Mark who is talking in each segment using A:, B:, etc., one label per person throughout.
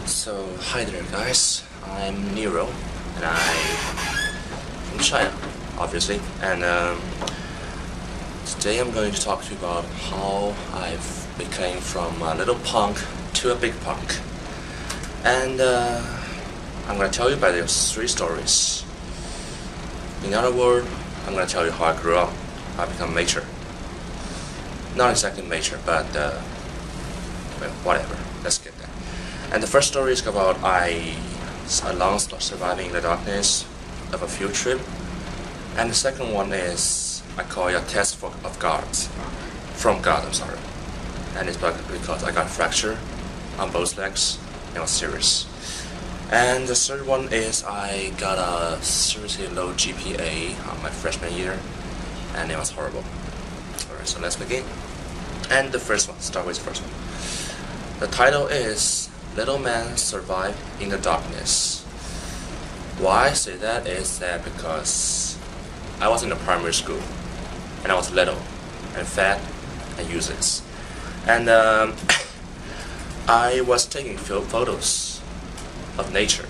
A: So, hi there guys, I'm Nero, and I'm from China, obviously, and today I'm going to talk to you about how I've became from a little punk to a big punk. And I'm going to tell you about those three stories. In other words, I'm going to tell you how I grew up, how I become mature. Not exactly mature, but well, whatever, let's get there. And the first story is about a long surviving the darkness of a field trip. And the second one is, I call it a test of God. From God, I'm sorry. And it's because I got a fracture on both legs, and it was serious. And the third one is I got a seriously low GPA on my freshman year, and it was horrible. Alright, so let's begin. And the first one, start with the first one. The title is Little Man Survived in the Darkness. Why I say that is that because I was in a primary school, and I was little, and fat, and useless. And I was taking photos of nature.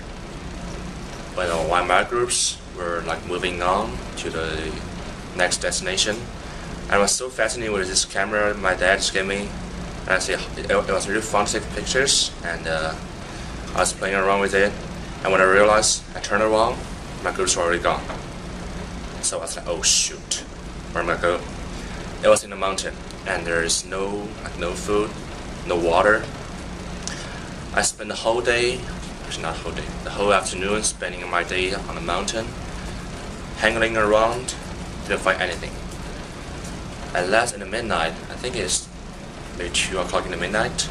A: While my groups were like moving on to the next destination, I was so fascinated with this camera my dad just gave me. And I see it was really fun to take pictures, and I was playing around with it. And when I realized I turned around, my groups were already gone. So I was like, oh shoot, where am I going? It was in the mountain, and there is no food, no water. I spent the whole day, actually not the whole day, the whole afternoon spending my day on the mountain, hanging around, didn't find anything. At last in the midnight, I think it's maybe 2 o'clock in the midnight,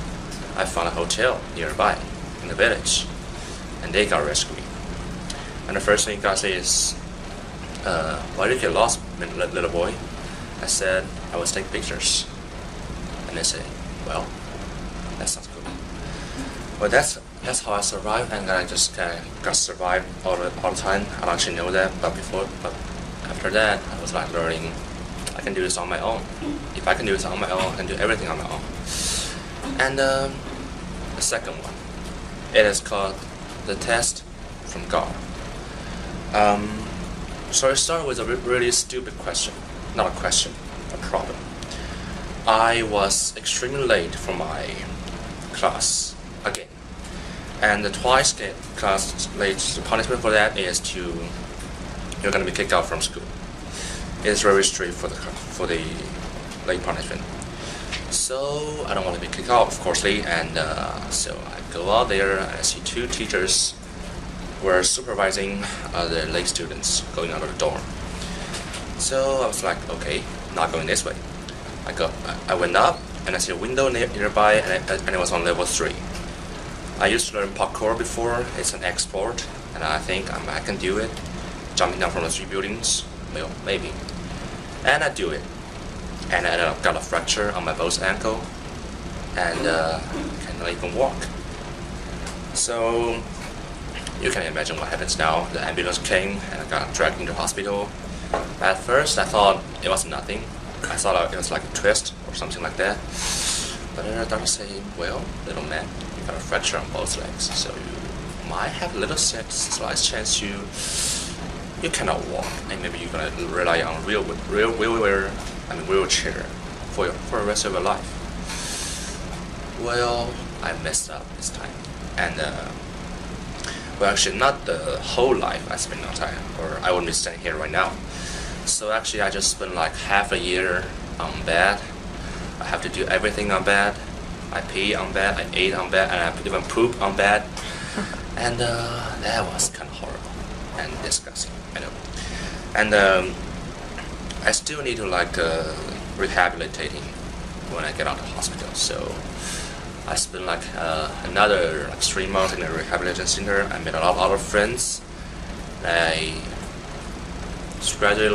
A: I found a hotel nearby in the village, and they got rescued. And the first thing God said is, why did you get lost, little boy? I said, I was taking pictures. And they say, well, that sounds good. Well, that's how I survived, and I just got survived all the time. I don't actually know that, but after that, I was like learning, I can do this on my own. If I can do this on my own, I can do everything on my own. And the second one, it is called the test from God. So I start with a really stupid question. Not a question, a problem. I was extremely late for my class again. And the twice class late, the punishment for that is you're going to be kicked out from school. It's very strict for the late punishment. So I don't want to be kicked out, of course, and so I go out there and I see two teachers were supervising the late students going out of the dorm. So I was like, okay, not going this way. I went up and I see a window nearby, and it was on level 3. I used to learn parkour before. It's an export, and I think I can do it. Jumping down from the 3 buildings, well, maybe. And I do it, and I got a fracture on my both ankle, and cannot even walk. So you can imagine what happens now. The ambulance came, and I got dragged into the hospital. At first, I thought it was nothing. I thought it was like a twist or something like that. But then the doctor said, well, little man, you got a fracture on both legs, so you might have a little slight chance you cannot walk, and maybe you're gonna rely on wheelchair for the rest of your life. Well, I messed up this time, and well, actually not the whole life I spent on time, or I wouldn't be standing here right now. So actually, I just spent like half a year on bed. I have to do everything on bed. I pee on bed, I ate on bed, and I even poop on bed. And that was kind of horrible and disgusting, I know. And I still need to like rehabilitating when I get out of the hospital. So I spent like another 3 months in a rehabilitation center. I made a lot of friends. I gradually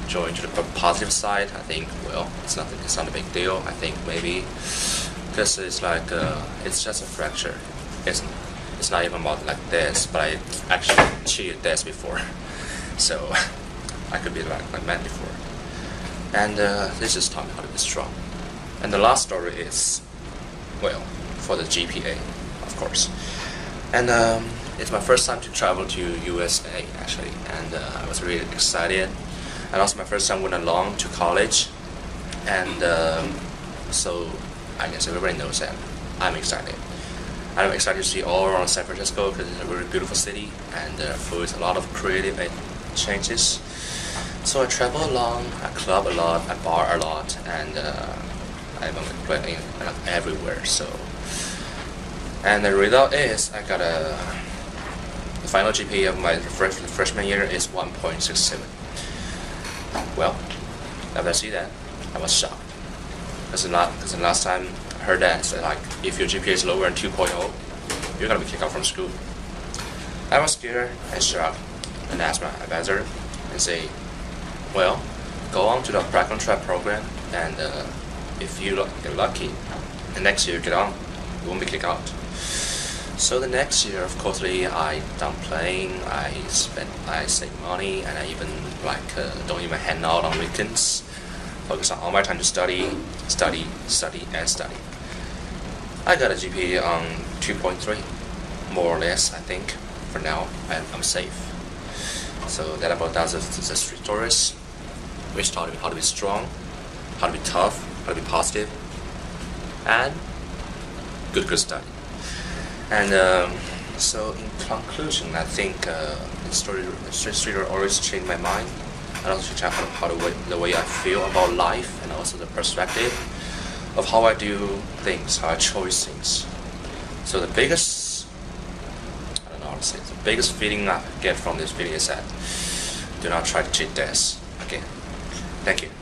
A: joined to the positive side. I think, well, it's not a big deal. I think maybe because it's like it's just a fracture. It's not even about like this, but I actually cheated this before, so I could be like man before. And this just taught me how to be strong. And the last story is, well, for the GPA of of course. And it's my first time to travel to USA actually, and I was really excited. And also my first time went along to college, and so I guess everybody knows that I'm excited. I'm excited to see all around San Francisco because it's a very beautiful city, and with a lot of creative changes. So I travel along, I club a lot, I bar a lot, and I'm playing everywhere. So, and the result is I got the final GPA of my freshman year is 1.67. Well, after I see that, I was shocked. Because the last time I heard that, it's like if your GPA is lower than 2.0, you're gonna be kicked out from school. I was scared and shocked, and asked my advisor and say, well, go on to the background track program, and if you get lucky, the next year you get on, you won't be kicked out. So the next year, of course, I done playing, I save money, and I even don't even hang out on weekends. Focus on all my time to study, study, study, and study. I got a GPA on 2.3, more or less, I think. For now, I'm safe. So that about does the 3 stories, which taught me how to be strong, how to be tough, how to be positive, and good study. And so in conclusion, I think the story always changed my mind. And also change how the way I feel about life, and also the perspective of how I do things, how I choose things. So the biggest, I don't know how to say it, the biggest feeling I get from this video is that do not try to cheat this again. Thank you.